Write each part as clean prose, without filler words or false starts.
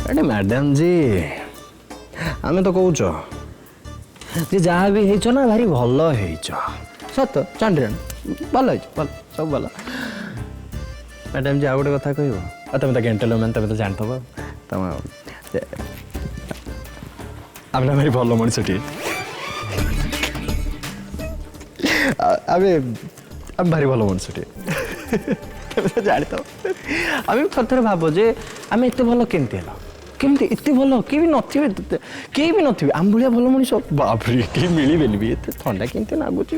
अरे मैडम जी आम तो कौच जे जहाँ भी हो ना भारी भल हो सत चंद्रन भल हो सब भल मैडम जी आ गोटे कथा कह तुम तो गेंटल मैंने तुम तो जानथब तुम आम भारी भल मनीषटी आम भारी भल मनीषटी जानी तो आम थर थर भाव जे आम एत भल केमती है केमती एत भल किए भी नथिबे किए भी नथिबे आम भाया भल मनीष बापरे कि मिलबे भी एत ठंडा केमती लगुच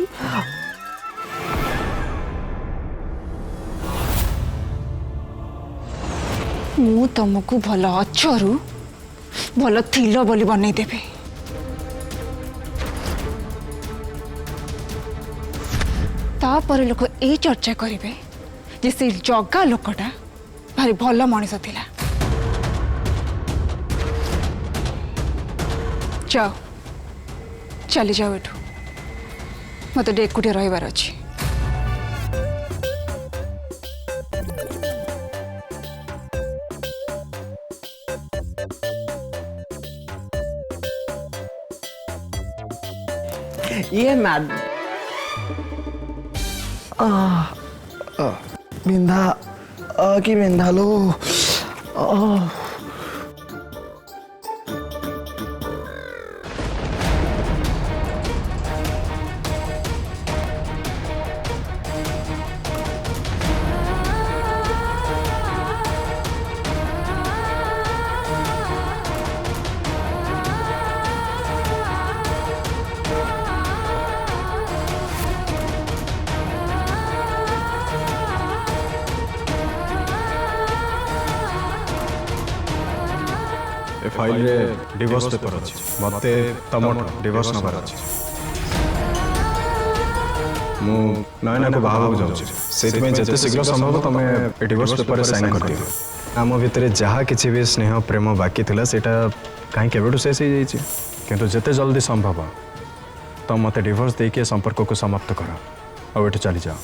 मु तुमको भल अच्छरू भल थिल बोली बनई देबे तापर लोक ए चर्चा करेंगे जे से जगा लोकटा भारी भल मनीष थिला जाओ चली जाओ एठू मत एकुटिया रहिबार अछि ये मैड बिंदा की बिंदा लो फाइल रे डिवोर्स पेपर अछि मते तमट डिवोर्स नंबर अछि मु नयना को बाहा को जाउछि सेति में जते शीघ्र संभव तमे ए डिवोर्स पेपर रे साइन कर दियो आम भितर जहा किछि भी स्नेह प्रेम बाकी थिला सेटा काहे केबेटु शेष हो जाइछि किंतु जते जल्दी संभव तम मते डिवोर्स देके संपर्क को समाप्त कर और एठु चली जाओ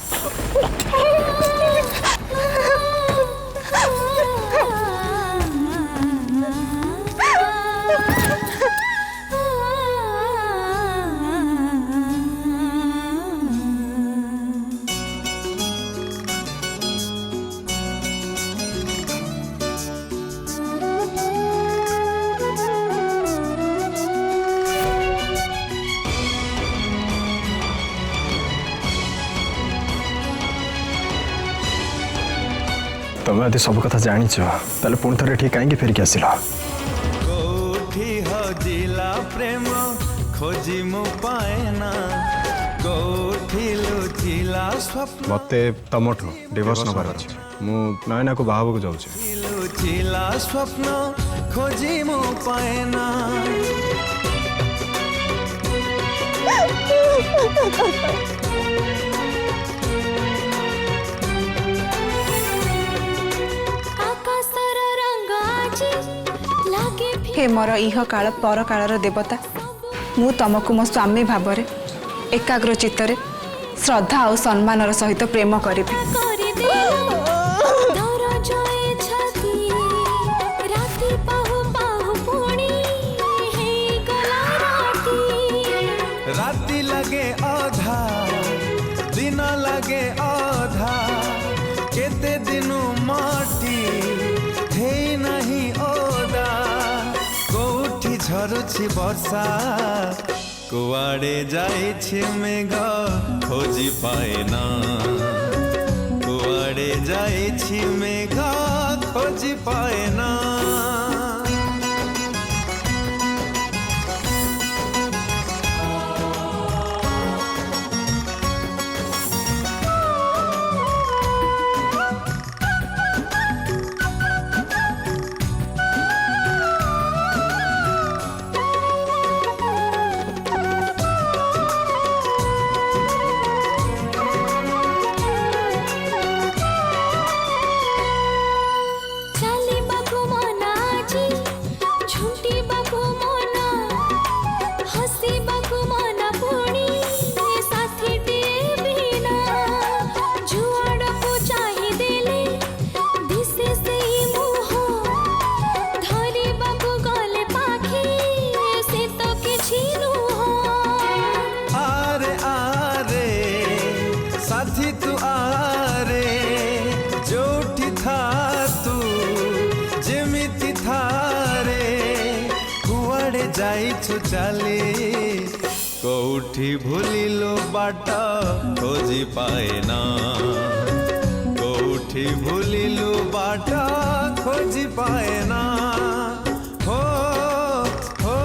तुम यदि सब कथा जानिच ताले पुणी थे ठीक कहीं फेरिक आसिल प्रेम खोजी मु पाएना मते तमठु डिवोर्स नंबर अछि मु नयना को बाहा को जाउछि लुचिला स्वप्न खोजी मु पाएना हे मोर इह काल पर कालर देवता मु तुमको मो स्वामी भाव में एकाग्र चित्तरे श्रद्धा और सम्मान सहित प्रेम करी राति लगे आधा दिन लगे आधा केते दिनु माटी हे नहीं ओदा कोठी झरुछि वर्षा कुआड़े जाइछि मेघ खोजी पाएना कुआड़े जाइछि मेघ खोजी पाएना जाइछु चाली कोठी भूलिलु बाट खोजी पाएना कोठी भूलिलु बाट खोजी पाएना हो हो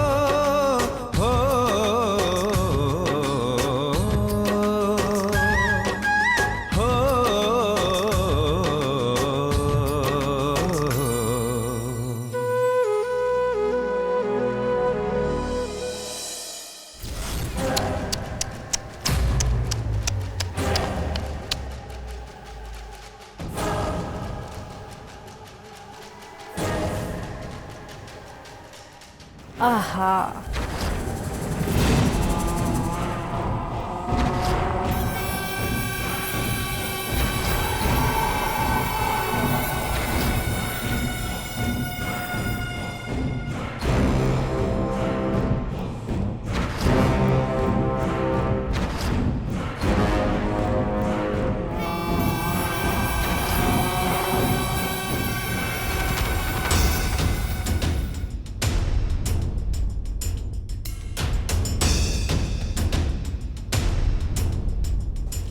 हो हो आहा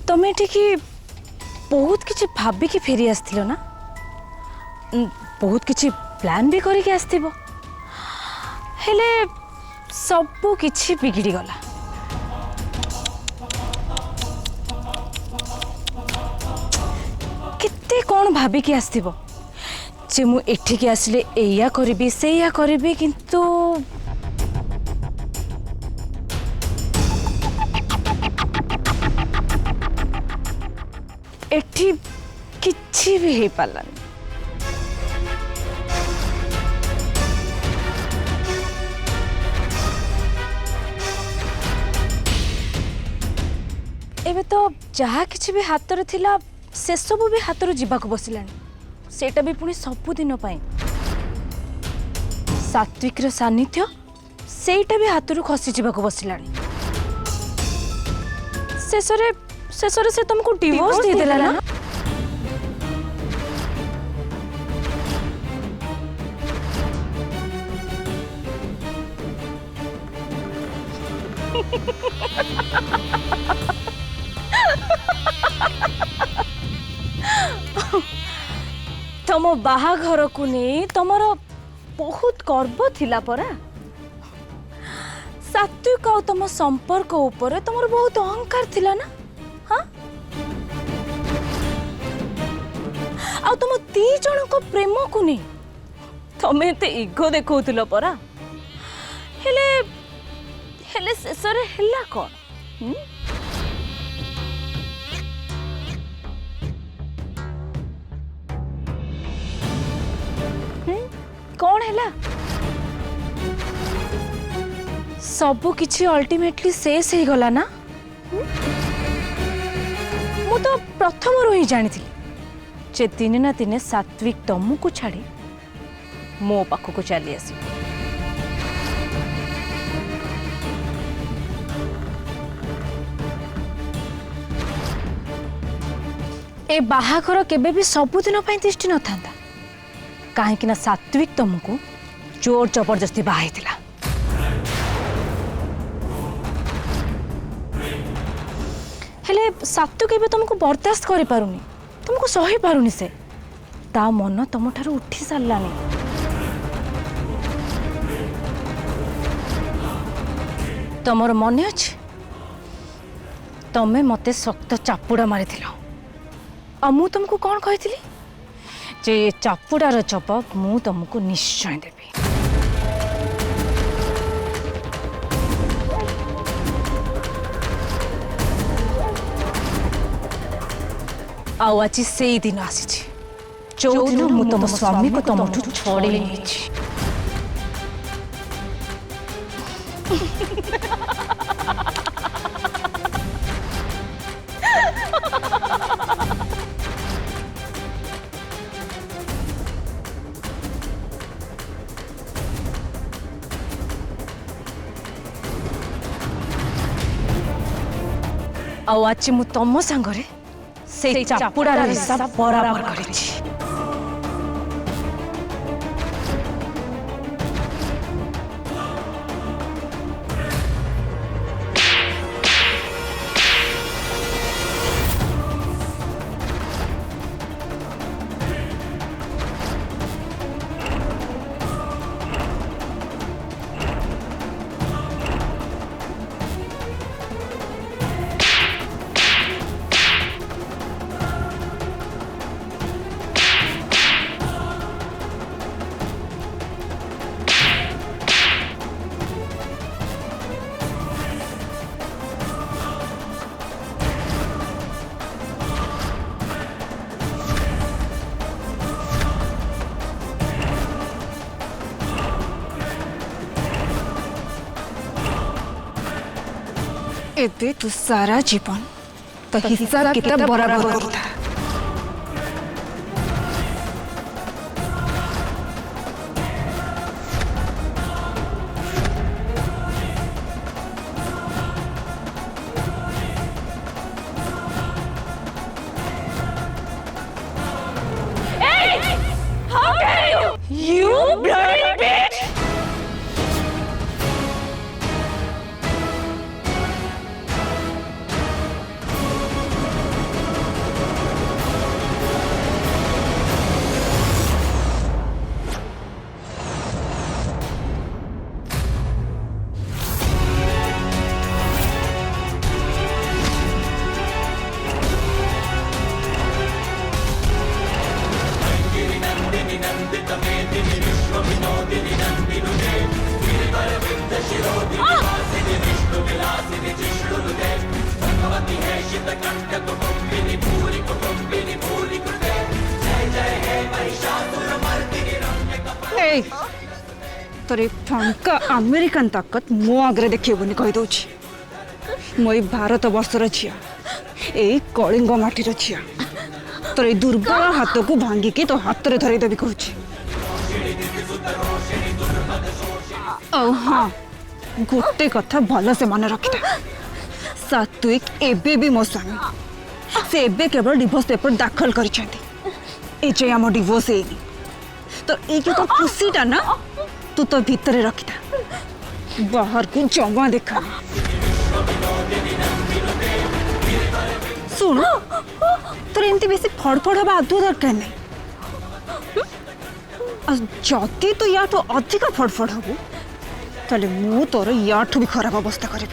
तमें ठीक बहुत किसी भाविकी फेरी आसथिल ना बहुत किसी प्लान भी करके आसथिबो हेले सब किछि बिगड़ी गला केते कौन भाविकी आसथिबो जे मु एठिके आसले एया करबी सेया करबी किंतु एठी किछि भी हे पालानी एबे तो जहा किछि भी हाथ रे थिला से सब भी हाथ रो जीवा को बसिलानी सेटा भी पुनी सब दिन पाई सात्विक रो सानिध्य सेटा भी हाथ रो खसी जीवा को बसिलानी शेषरे से तुमको डिवोर्स दे देला ना तुम बाहाघर को नहीं तुमर बहुत गर्व थिला परा सात्विक और तुम संपर्क ऊपर तुमर बहुत अहंकार थिला ना हाँ आ तुम दी जन को प्रेम को नहीं तमें एते इगो देखौथिल परा हेले हेले शेषरे हेला कौन कौन हैला सबु किछि अल्टीमेटली शेष ही गला ना मु तो प्रथम रो ही जानी थी जे दिने ना दिने सात्विक तुमको छाड़ी मो पाखक चली आस ए बाहाघर केबे भी सबुदिन पई तिष्ठि न थांता कहीं ना सात्विक तुमको जोर जबरदस्ती बाहाई थिला हेले सात्विक एबे तुमको बर्दाश्त करि पारुनी तुमको सही पारुनी से ता मन तुम ठार उठी सारलानी तमर मन अच्छे तमे मते शक्त चापुड़ा मारी आ मु तुमको कौन कही जे ये चापुड़ार जवाब मु तुमको निश्चय देवी आउ आज से ही दिन आसी जो दिन मु तुम स्वामी को तुमठू छड़े नहीं आज मु तुम सांगरे से चापुड़ार हिसाब बराबर करिछि एबे तू सारा जीवन तो हिसाब किताब बराबर करता। You bloody bitch! तोरे फंका अमेरिकन ताकत मो आगे देखिए कही दौची मो भारत वर्षर झिया यही कलिंग माटीर झिया तोर दुर्बल हाथ को भांगिकी तो हाथ में धरदेवी कहूँ। हाँ गोटे कथा भल से मन रखिता सात्विक एबे भी मो स्वामी से एबे केवल डिवोर्स पेपर दाखल कर आम डिवोर्स होगी तो ये तो खुशीटा ना तू तो भीतर रखिता बाहर को जमा देखा सुन तोर एमती बेसी फड़फड़ हवा आदौ दरकार नहीं जदि तू या अधिक फड़फड़ हबू ताले मु तोर याठू भी खराब अवस्था करी।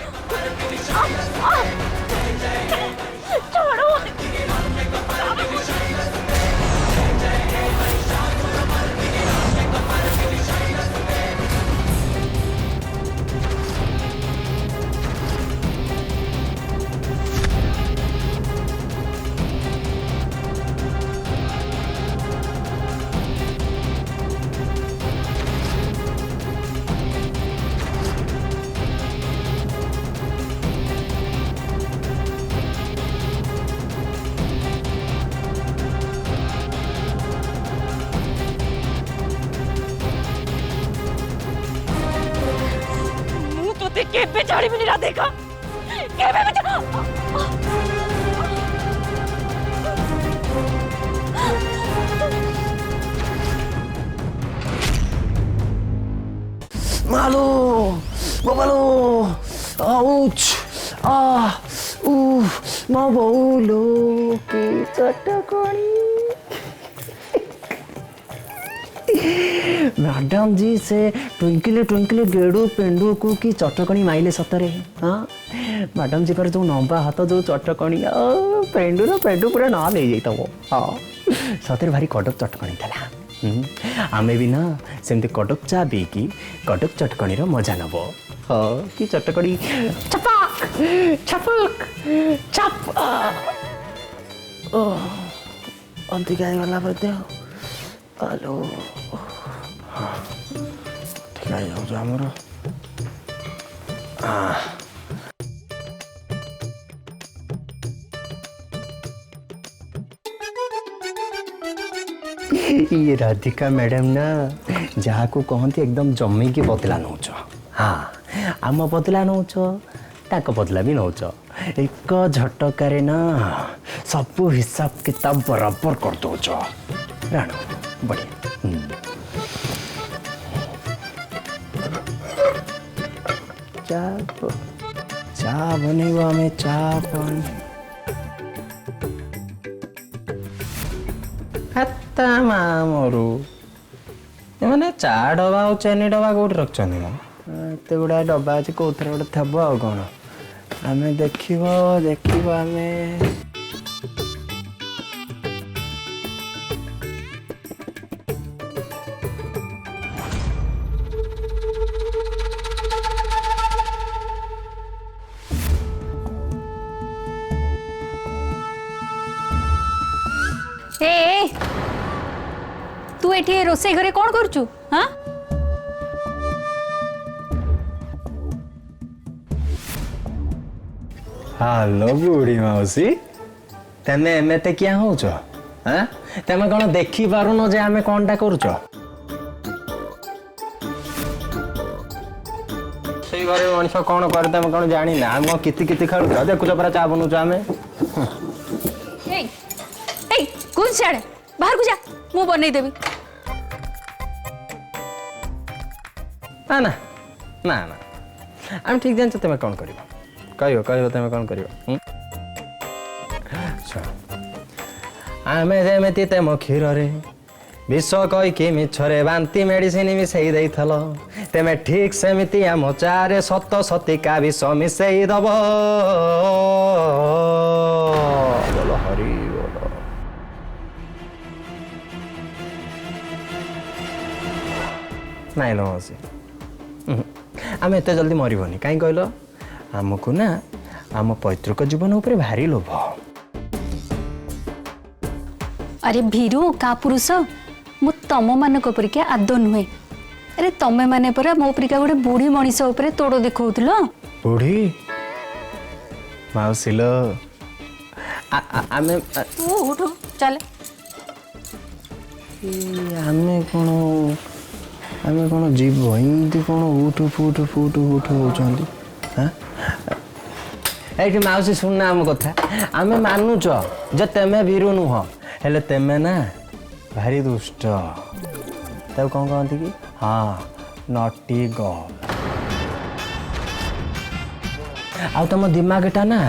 केबे छाड़ी भी नहीं देखा केबे भी मालो बाबालो आउच माँ बहुलो की चटकणी मैडम जी से ट्विंकले गेड़ू पेंडू को की चटकणी माइले सतरे। हाँ मैडम जी पर जो लंबा हाथ जो चटकणी पेंडू पूरा ना ले जाता वो। हाँ सतरे भारी कड़क चटकणी था आमे भी ना सेमती कड़क चा पी की कड़क चटकणी मजा नब। हाँ कि चटकणी छपक छपक छप अधिका गला बोधे। हेलो ठीक है आमर ये राधिका मैडम ना जहाँ को कहते एकदम जमी की बदला नौच। हाँ आम बदला नौच ताक बदला भी नौच एक झटकार ना सब हिसाब किताब बराबर कर दौच राणु बढ़िया। चा बनेगा हमें चा बन हाता मामरू मैंने चा डबा और चेनी डबा कौट रखते एत गुड़ा डबा अच्छे कौ थे गोटे थे आ कौन आम देखिए आम तू एठी रोसे घरे कौन करूचु? हाँ हेलो बुढ़ी मौसी तेमे एमते क्या होच हां तेमे कोन देखि पारुनो जे आमे कोनटा करूछ सेई घरे मनिष कोन करे तमे कोन जानि ना हम किति किति खाउ देखुछ परा चा बनुछ आमे ए कौन छाड़े बाहर को जा मु बनै देबी ना ना ना ना हम ठीक जान तमे कोन करियो कहियो तमे कोन करियो आमे जेमेती तेम क्षीर रे विष कहीकि मिछरे बांती मेडिसिन मिसई देइथलो तेमे ठीक सेमिति आम चारे सत सतिका विष मिसई दब बोलो हरि बोलो नाइन मौसी आम एत जल्दी मरबनी कहीं कहल आमको ना आम पैतृक जीवन उपर भारी लोभ अरे भीरू का पुरुष मु तम मानक परिका आदो नुहे अरे तमे माने परा मो परिका गोटे बुढ़ी मनीष उपरे तोड़ देखौतलो बुढ़ी माउसिलो आमे उठ चल आमे कोन जीव हिंदी कोन उठ फुट होचंदी हां एठी माउसी सुनना हम कथा आमे मानुच जे तेमे भीरू नुह हेले तेमे ना भारी दुष्ट तब कौन कहती कि हाँ नॉटी गर्ल आ तुम दिमागटा ना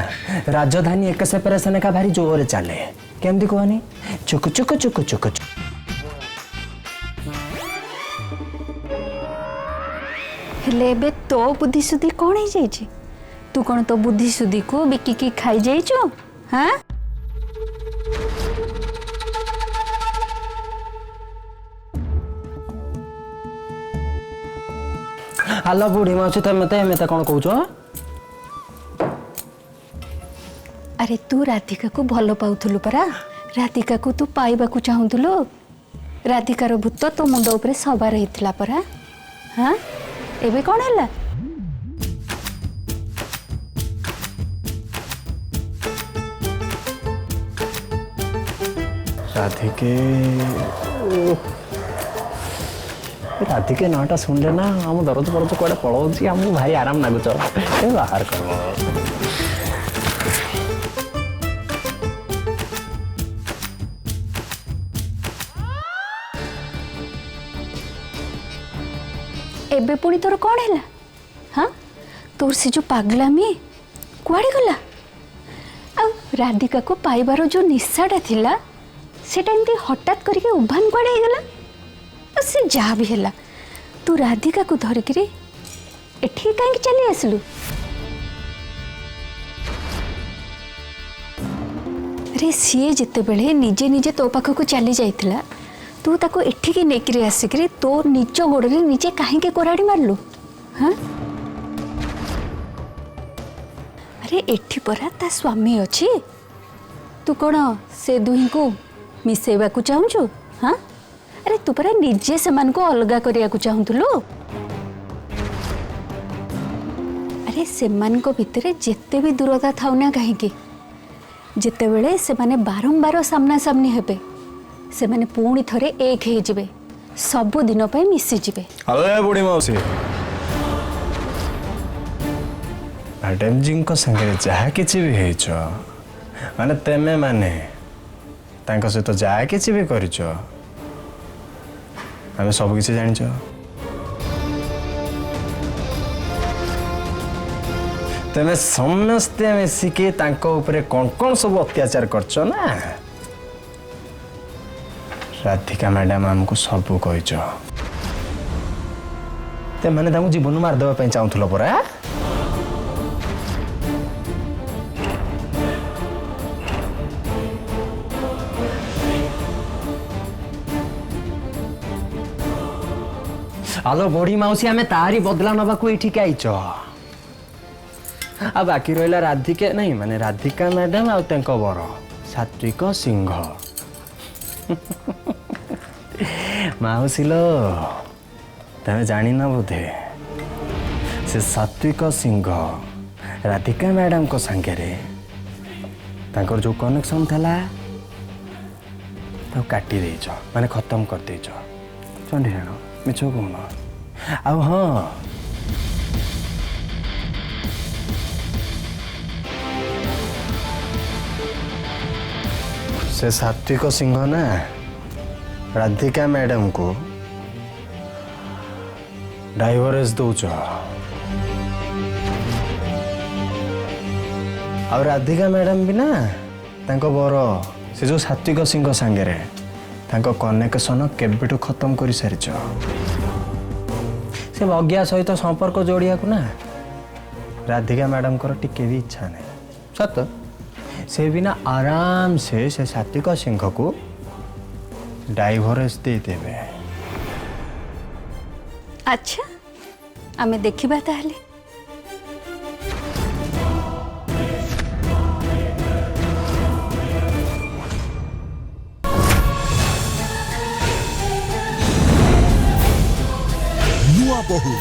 राजधानी एक सेपरेशन का भारी जोर चले केमती कहनी चुक चुक चुक चुक चुक हेले बे तो बुद्धि सुद्धि कौन है जाइछि तू कौन तो बुद्धि सुद्धि को बिकी खाई जाइछो हां हेलो बुढ़ी माउसी तमे कौन कहूछ अरे तू राधिका को भल पाउथलु परा राधिका को तू पाइबा को चाहुथलु राधिकार भूत तो मुंड उपरे सवार हेतला परा हां एबे कौन हैला राधिके नाटा सुनले ना हम दरद परद कड़े पलाऊँगी आमको भारी आराम लगुच बाहर कर एबे पुणी तोर कौन है हाँ तोर से जो पागलामी कुआड़े गला आ राधिका को पाइबार जो निशाटा थिला सेटा एमती हठात करके उभान कुआड़े गला से जहाँ भी है तू राधिका को धरिक एठी कहीं चली आसलु अरे सी जिते बेले निजे निजे तो पाखक चली जाइथिला तू ताको एठी की नेकरी आसिक तो निज गोड़ रे निजे कहीं कोराड़ी मारलु हाँ अरे एठी परा ता स्वामी अच्छी तू कौन से दुही को मिसेबा को चाहूचु हाँ अरे तू परा निजे से मन को अलगा करिया को चाहूतलु अरे से मन को भितरे जेते भी दूरता थाउ ना कहीं जेते बेले से माने बारंबार सामना सामनी हेबे से माने पुणी थरे एक हे जिवे सब दिन पे मिसी जिवे अरे बुढ़ी मौसी मैडम जी को संगे जहा किछि भी हेछ माने तेमे माने तांको सहित जहा किछि भी करिछ आमे सब किछि जानिछ तेमे समस्ते मिसिके तांको ऊपर कौन कौन सब अत्याचार करछ ना राधिका मैडम हमको सब कहिछ ते माने तांको जीवन मार देबा पई चाहुथलो परा आलो बड़ी माउसी आमे तारी बदला नबा को एठी आइछ आ बाकी रहिला राधिका नहीं माने राधिका मैडम आ तेंको बर सात्विक सिंह माउसिलो तमे जानी ना बोधे से सात्विक सिंह राधिका मैडम को संगे तांकर जो कनेक्शन थला तो काटी देछ माने खत्म कर देछ चंडी राणो मिछ कहून आ हाँ से सात्विक सिंह ना राधिका मैडम को डाइवोर्स दौच और राधिका मैडम भी ना तांको बर से जो सात्विक सिंह सांगे तांको कनेक्शन केबेठू खत्म कर सारी से अज्ञा सहित संपर्क जोड़िया को ना राधिका मैडम को टिके भी इच्छा नहीं सत से बिना आराम से सात्विक सिंह को डाइवोर्स दे देवे। अच्छा आमे देखिबा ताहले नुआ बहु